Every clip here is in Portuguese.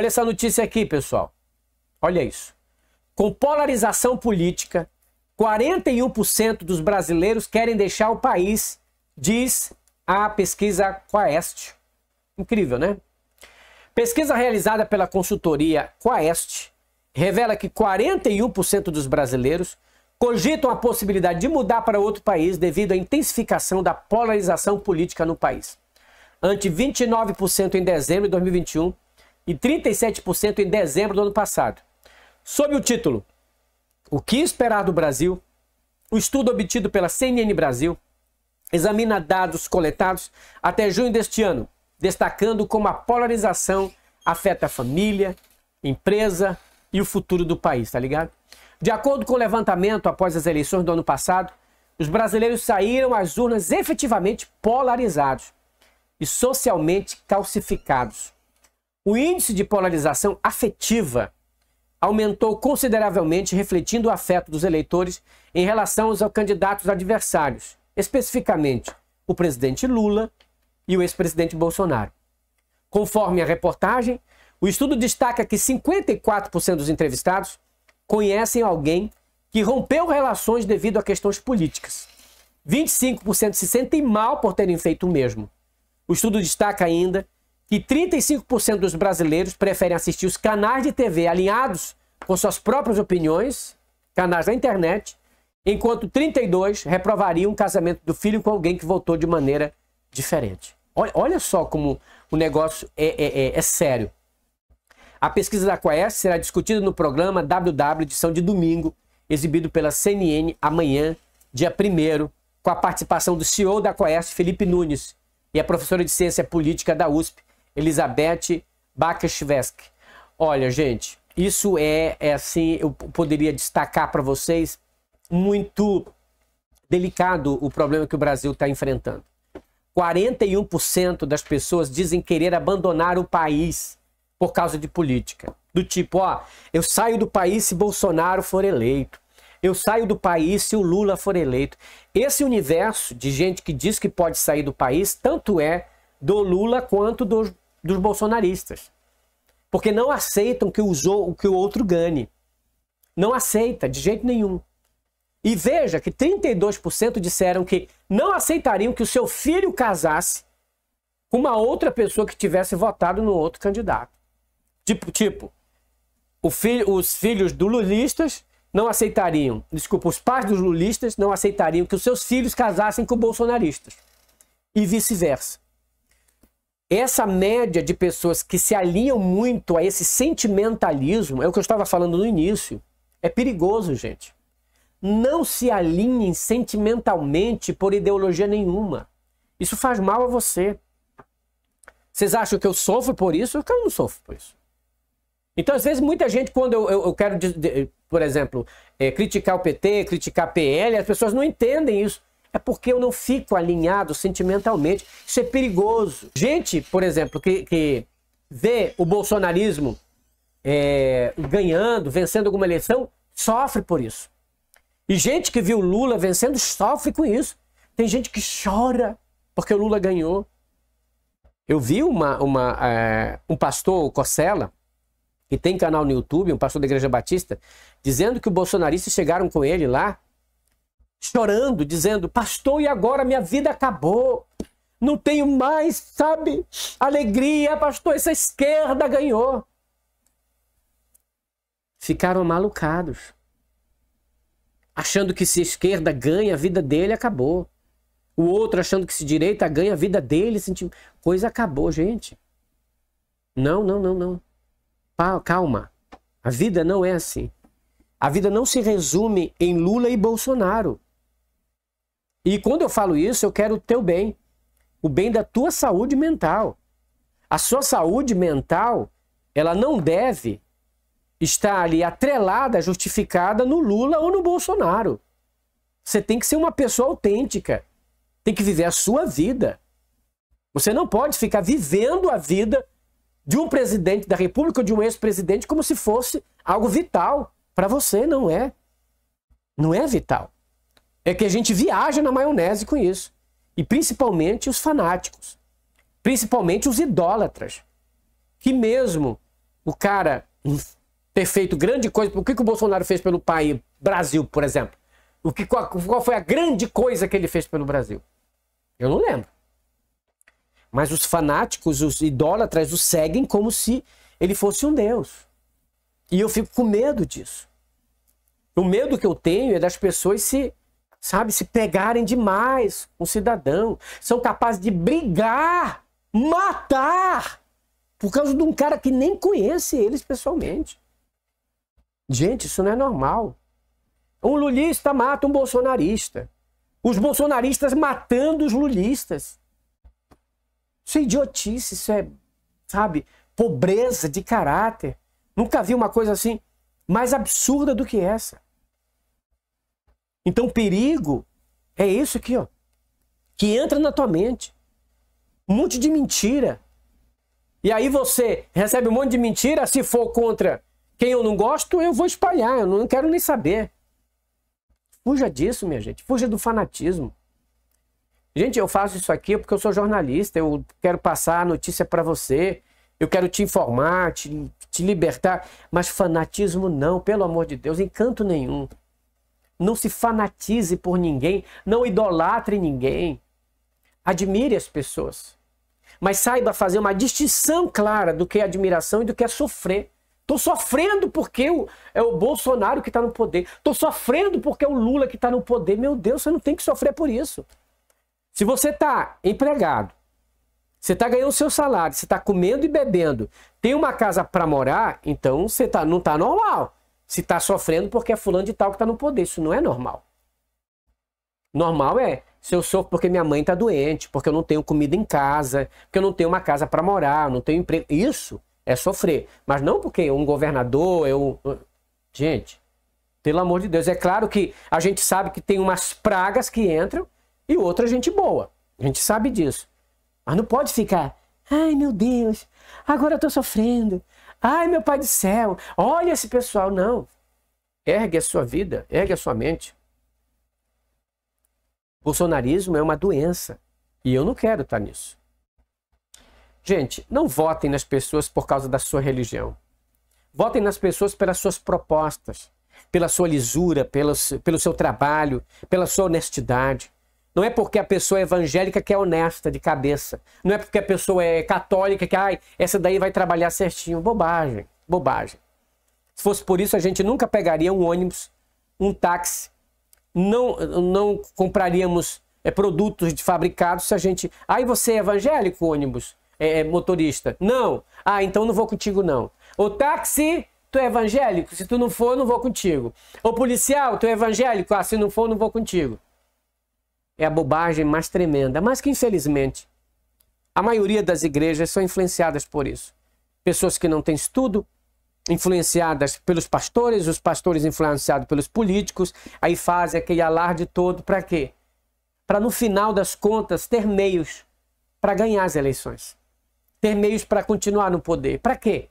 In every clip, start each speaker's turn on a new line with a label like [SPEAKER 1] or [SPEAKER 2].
[SPEAKER 1] Olha essa notícia aqui, pessoal. Olha isso. Com polarização política, 41% dos brasileiros querem deixar o país, diz a pesquisa Quaest. Incrível, né? Pesquisa realizada pela consultoria Quaest revela que 41% dos brasileiros cogitam a possibilidade de mudar para outro país devido à intensificação da polarização política no país, ante 29% em dezembro de 2021 e 37% em dezembro do ano passado. Sob o título O que esperar do Brasil, o estudo obtido pela CNN Brasil examina dados coletados até junho deste ano, destacando como a polarização afeta a família, empresa e o futuro do país, tá ligado? De acordo com o levantamento após as eleições do ano passado, os brasileiros saíram às urnas efetivamente polarizados e socialmente calcificados. O índice de polarização afetiva aumentou consideravelmente, refletindo o afeto dos eleitores em relação aos candidatos adversários, especificamente o presidente Lula e o ex-presidente Bolsonaro. Conforme a reportagem, o estudo destaca que 54% dos entrevistados conhecem alguém que rompeu relações devido a questões políticas. 25% se sentem mal por terem feito o mesmo. O estudo destaca ainda que 35% dos brasileiros preferem assistir os canais de TV alinhados com suas próprias opiniões, canais da internet, enquanto 32% reprovariam um casamento do filho com alguém que votou de maneira diferente. Olha só como o negócio é sério. A pesquisa da Quaest será discutida no programa WW, edição de domingo, exibido pela CNN amanhã, dia 1º, com a participação do CEO da Quaest, Felipe Nunes, e a professora de Ciência Política da USP, Elizabeth Bakashvesk. Olha, gente, isso é assim, eu poderia destacar para vocês, muito delicado o problema que o Brasil está enfrentando. 41% das pessoas dizem querer abandonar o país por causa de política. Do tipo, ó, eu saio do país se Bolsonaro for eleito. Eu saio do país se o Lula for eleito. Esse universo de gente que diz que pode sair do país, tanto é do Lula quanto dos bolsonaristas. Porque não aceitam que o outro ganhe. Não aceita, de jeito nenhum. E veja que 32% disseram que não aceitariam que o seu filho casasse com uma outra pessoa que tivesse votado no outro candidato. Tipo, os filhos dos lulistas não aceitariam, os pais dos lulistas não aceitariam que os seus filhos casassem com bolsonaristas. E vice-versa. Essa média de pessoas que se alinham muito a esse sentimentalismo, é o que eu estava falando no início, é perigoso, gente. Não se alinhem sentimentalmente por ideologia nenhuma. Isso faz mal a você. Vocês acham que eu sofro por isso? Eu não sofro por isso. Então, às vezes, muita gente, quando eu quero, por exemplo, criticar o PT, criticar a PL, as pessoas não entendem isso. É porque eu não fico alinhado sentimentalmente. Isso é perigoso. Gente, por exemplo, que vê o bolsonarismo ganhando, vencendo alguma eleição, sofre por isso. E gente que viu Lula vencendo sofre com isso. Tem gente que chora porque o Lula ganhou. Eu vi um pastor, o Cosella, que tem canal no YouTube, um pastor da Igreja Batista, dizendo que os bolsonaristas chegaram com ele lá, chorando, dizendo, pastor, e agora minha vida acabou. Não tenho mais, sabe, alegria, pastor, essa esquerda ganhou. Ficaram malucados. Achando que se a esquerda ganha, a vida dele acabou. O outro achando que se direita ganha, a vida dele, coisa acabou, gente. Não. Calma. A vida não é assim. A vida não se resume em Lula e Bolsonaro. E quando eu falo isso, eu quero o teu bem. O bem da tua saúde mental. A sua saúde mental, ela não deve estar ali atrelada, justificada no Lula ou no Bolsonaro. Você tem que ser uma pessoa autêntica. Tem que viver a sua vida. Você não pode ficar vivendo a vida de um presidente da República ou de um ex-presidente como se fosse algo vital. Para você não é. Não é vital. É que a gente viaja na maionese com isso. E principalmente os fanáticos. Principalmente os idólatras. Que mesmo o cara ter feito grande coisa. O que o Bolsonaro fez pelo país, Brasil, por exemplo? Qual foi a grande coisa que ele fez pelo Brasil? Eu não lembro. Mas os fanáticos, os idólatras, o seguem como se ele fosse um Deus. E eu fico com medo disso. O medo que eu tenho é das pessoas se pegarem demais com o cidadão. São capazes de brigar, matar, por causa de um cara que nem conhece eles pessoalmente. Gente, isso não é normal. Um lulista mata um bolsonarista. Os bolsonaristas matando os lulistas. Isso é idiotice, isso é, pobreza de caráter. Nunca vi uma coisa assim mais absurda do que essa. Então, perigo é isso aqui, ó, que entra na tua mente. Um monte de mentira. E aí você recebe um monte de mentira, se for contra quem eu não gosto, eu vou espalhar, eu não quero nem saber. Fuja disso, minha gente, fuja do fanatismo. Gente, eu faço isso aqui porque eu sou jornalista, eu quero passar a notícia para você, eu quero te informar, te libertar, mas fanatismo não, pelo amor de Deus, em canto nenhum. Não se fanatize por ninguém, não idolatre ninguém. Admire as pessoas, mas saiba fazer uma distinção clara do que é admiração e do que é sofrer. Estou sofrendo porque é o Bolsonaro que está no poder. Estou sofrendo porque é o Lula que está no poder. Meu Deus, você não tem que sofrer por isso. Se você está empregado, você está ganhando seu salário, você está comendo e bebendo, tem uma casa para morar, então você não está normal. Se está sofrendo porque é fulano de tal que está no poder. Isso não é normal. Normal é se eu sofro porque minha mãe está doente, porque eu não tenho comida em casa, porque eu não tenho uma casa para morar, eu não tenho emprego. Isso é sofrer. Mas não porque um governador, Gente, pelo amor de Deus. É claro que a gente sabe que tem umas pragas que entram e outra gente boa. A gente sabe disso. Mas não pode ficar, ai meu Deus, agora eu estou sofrendo. Ai meu Pai do céu, olha esse pessoal. Não. Ergue a sua vida, ergue a sua mente. Bolsonarismo é uma doença. E eu não quero estar nisso. Gente, não votem nas pessoas por causa da sua religião. Votem nas pessoas pelas suas propostas, pela sua lisura, pelo seu trabalho, pela sua honestidade. Não é porque a pessoa é evangélica que é honesta de cabeça. Não é porque a pessoa é católica que, essa daí vai trabalhar certinho. Bobagem, bobagem. Se fosse por isso, a gente nunca pegaria um ônibus, um táxi. Não compraríamos produtos fabricados se a gente... você é evangélico, ônibus? Motorista? Não. Então não vou contigo, não. O táxi, tu é evangélico? Se tu não for, eu não vou contigo. O policial, tu é evangélico? Se não for, eu não vou contigo. É a bobagem mais tremenda, mas que infelizmente a maioria das igrejas são influenciadas por isso. Pessoas que não têm estudo, influenciadas pelos pastores, os pastores influenciados pelos políticos, aí fazem aquele alarde todo para quê? Para no final das contas ter meios para ganhar as eleições, ter meios para continuar no poder. Para quê?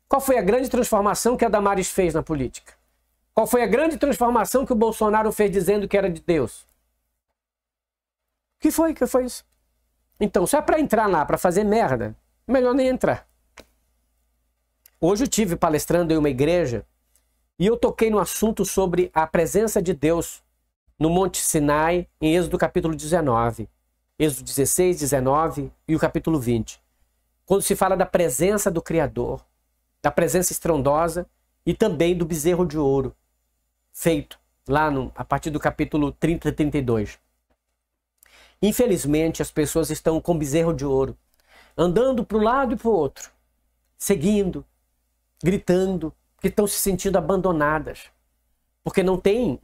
[SPEAKER 1] Qual foi a grande transformação que a Damares fez na política? Qual foi a grande transformação que o Bolsonaro fez dizendo que era de Deus? Que foi isso? Então, se é para entrar lá, para fazer merda, melhor nem entrar. Hoje eu tive palestrando em uma igreja e eu toquei no assunto sobre a presença de Deus no Monte Sinai, em Êxodo capítulo 19. Êxodo 16, 19 e o capítulo 20. Quando se fala da presença do Criador, da presença estrondosa e também do bezerro de ouro, feito lá a partir do capítulo 30 e 32. Infelizmente, as pessoas estão com bezerro de ouro, andando para um lado e para o outro, seguindo, gritando, que estão se sentindo abandonadas, porque não tem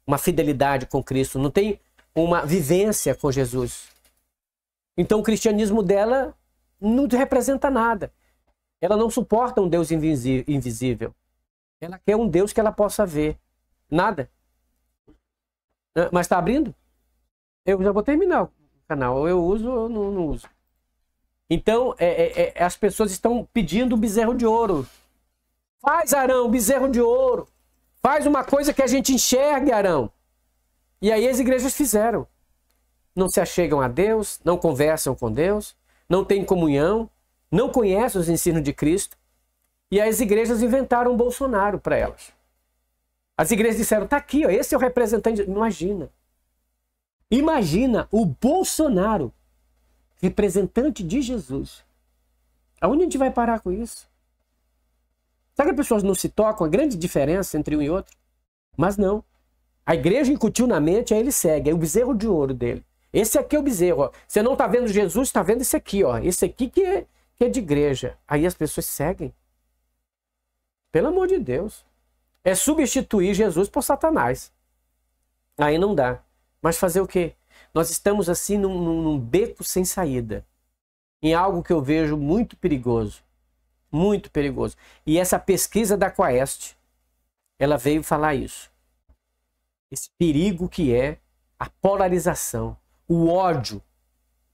[SPEAKER 1] uma fidelidade com Cristo, não tem uma vivência com Jesus. Então o cristianismo dela não representa nada. Ela não suporta um Deus invisível. Ela quer um Deus que ela possa ver. Nada. Mas está abrindo? Eu já vou terminar o canal. Ou eu uso ou não uso. Então, as pessoas estão pedindo bezerro de ouro. Faz, Arão, bezerro de ouro. Faz uma coisa que a gente enxergue, Arão. E aí as igrejas fizeram. Não se achegam a Deus, não conversam com Deus, não têm comunhão, não conhecem os ensinos de Cristo. E as igrejas inventaram um Bolsonaro para elas. As igrejas disseram, tá aqui, ó, esse é o representante. Imagina. Imagina o Bolsonaro, representante de Jesus. Aonde a gente vai parar com isso? Sabe que as pessoas não se tocam? A grande diferença entre um e outro? Mas não. A igreja incutiu na mente, aí ele segue. É o bezerro de ouro dele. Esse aqui é o bezerro. Ó. Você não está vendo Jesus, está vendo esse aqui. Ó. Esse aqui que é de igreja. Aí as pessoas seguem. Pelo amor de Deus. É substituir Jesus por Satanás. Aí não dá. Mas fazer o quê? Nós estamos assim num beco sem saída. Em algo que eu vejo muito perigoso. Muito perigoso. E essa pesquisa da Quaest, ela veio falar isso. Esse perigo que é a polarização. O ódio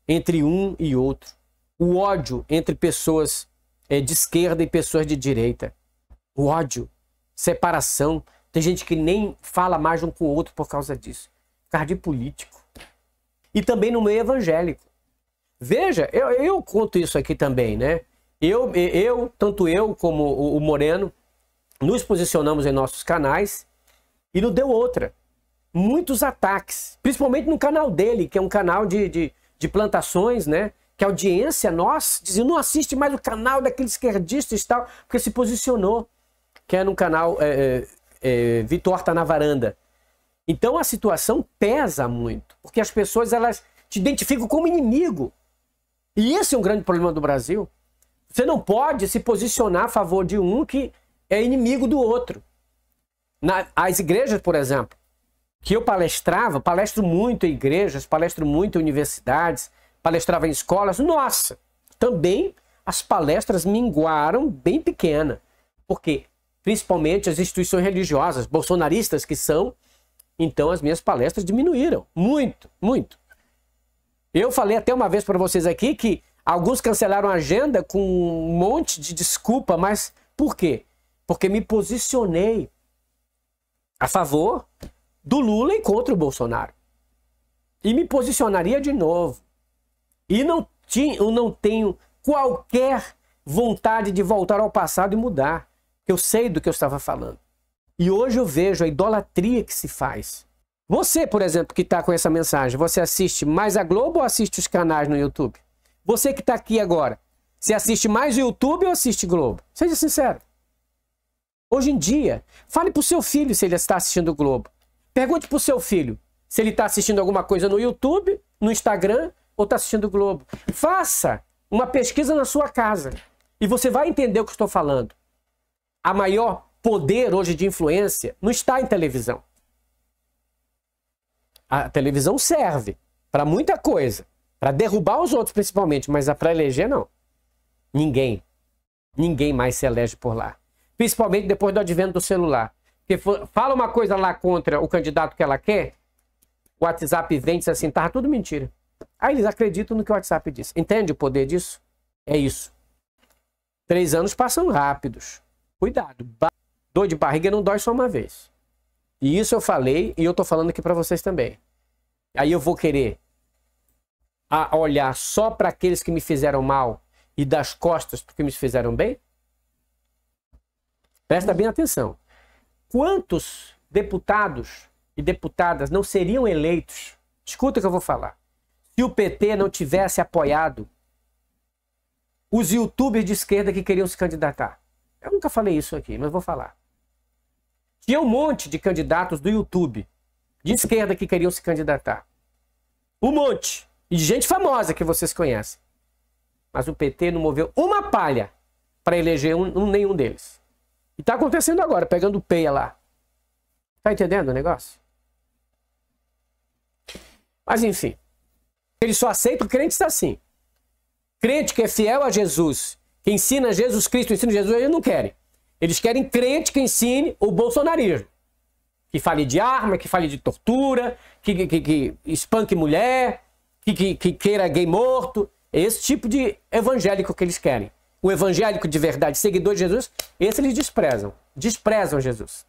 [SPEAKER 1] entre um e outro. O ódio entre pessoas de esquerda e pessoas de direita. O ódio. Separação. Tem gente que nem fala mais um com o outro por causa disso. Por causa de político. E também no meio evangélico. Veja, eu conto isso aqui também, né? Tanto eu como o Moreno, nos posicionamos em nossos canais e não deu outra. Muitos ataques, principalmente no canal dele, que é um canal de plantações, né? Que a audiência, nós, dizia, não assiste mais o canal daqueles esquerdistas e tal, porque se posicionou, que é no canal Vitor tá na varanda. Então a situação pesa muito, porque as pessoas elas te identificam como inimigo. E esse é um grande problema do Brasil. Você não pode se posicionar a favor de um que é inimigo do outro. As igrejas, por exemplo, que eu palestro muito em igrejas, palestro muito em universidades, palestrava em escolas. Nossa, também as palestras minguaram bem pequena. Porque, principalmente as instituições religiosas, bolsonaristas que são, então as minhas palestras diminuíram. Muito, muito. Eu falei até uma vez para vocês aqui que alguns cancelaram a agenda com um monte de desculpa, mas por quê? Porque me posicionei a favor do Lula e contra o Bolsonaro. E me posicionaria de novo. E eu não tenho qualquer vontade de voltar ao passado e mudar. Eu sei do que eu estava falando. E hoje eu vejo a idolatria que se faz. Você, por exemplo, que está com essa mensagem, você assiste mais a Globo ou assiste os canais no YouTube? Você que está aqui agora, você assiste mais o YouTube ou assiste Globo? Seja sincero. Hoje em dia, fale para o seu filho se ele está assistindo o Globo. Pergunte para o seu filho se ele está assistindo alguma coisa no YouTube, no Instagram ou está assistindo o Globo. Faça uma pesquisa na sua casa e você vai entender o que eu estou falando. A maior poder hoje de influência não está em televisão. A televisão serve para muita coisa. Para derrubar os outros principalmente, mas para eleger não. Ninguém mais se elege por lá. Principalmente depois do advento do celular. Porque fala uma coisa lá contra o candidato que ela quer, o WhatsApp vem e diz assim, tá tudo mentira. Aí eles acreditam no que o WhatsApp diz. Entende o poder disso? É isso. 3 anos passam rápidos. Cuidado. Dor de barriga não dói só uma vez. E isso eu falei e eu tô falando aqui para vocês também. Aí eu vou querer olhar só para aqueles que me fizeram mal e das costas porque me fizeram bem? Presta bem atenção. Quantos deputados e deputadas não seriam eleitos? Escuta o que eu vou falar. Se o PT não tivesse apoiado os youtubers de esquerda que queriam se candidatar. Eu nunca falei isso aqui, mas vou falar. Tinha um monte de candidatos do YouTube de esquerda que queriam se candidatar. Um monte. E de gente famosa que vocês conhecem. Mas o PT não moveu uma palha para eleger nenhum deles. E está acontecendo agora, pegando o peia lá. Tá entendendo o negócio? Mas enfim. Eles só aceitam crentes assim. Crente que é fiel a Jesus, que ensina Jesus Cristo, ensina Jesus, eles não querem. Eles querem crente que ensine o bolsonarismo. Que fale de arma, que fale de tortura, que espanque mulher, que queira gay morto. É esse tipo de evangélico que eles querem. O evangélico de verdade, seguidor de Jesus, esse eles desprezam. Desprezam Jesus.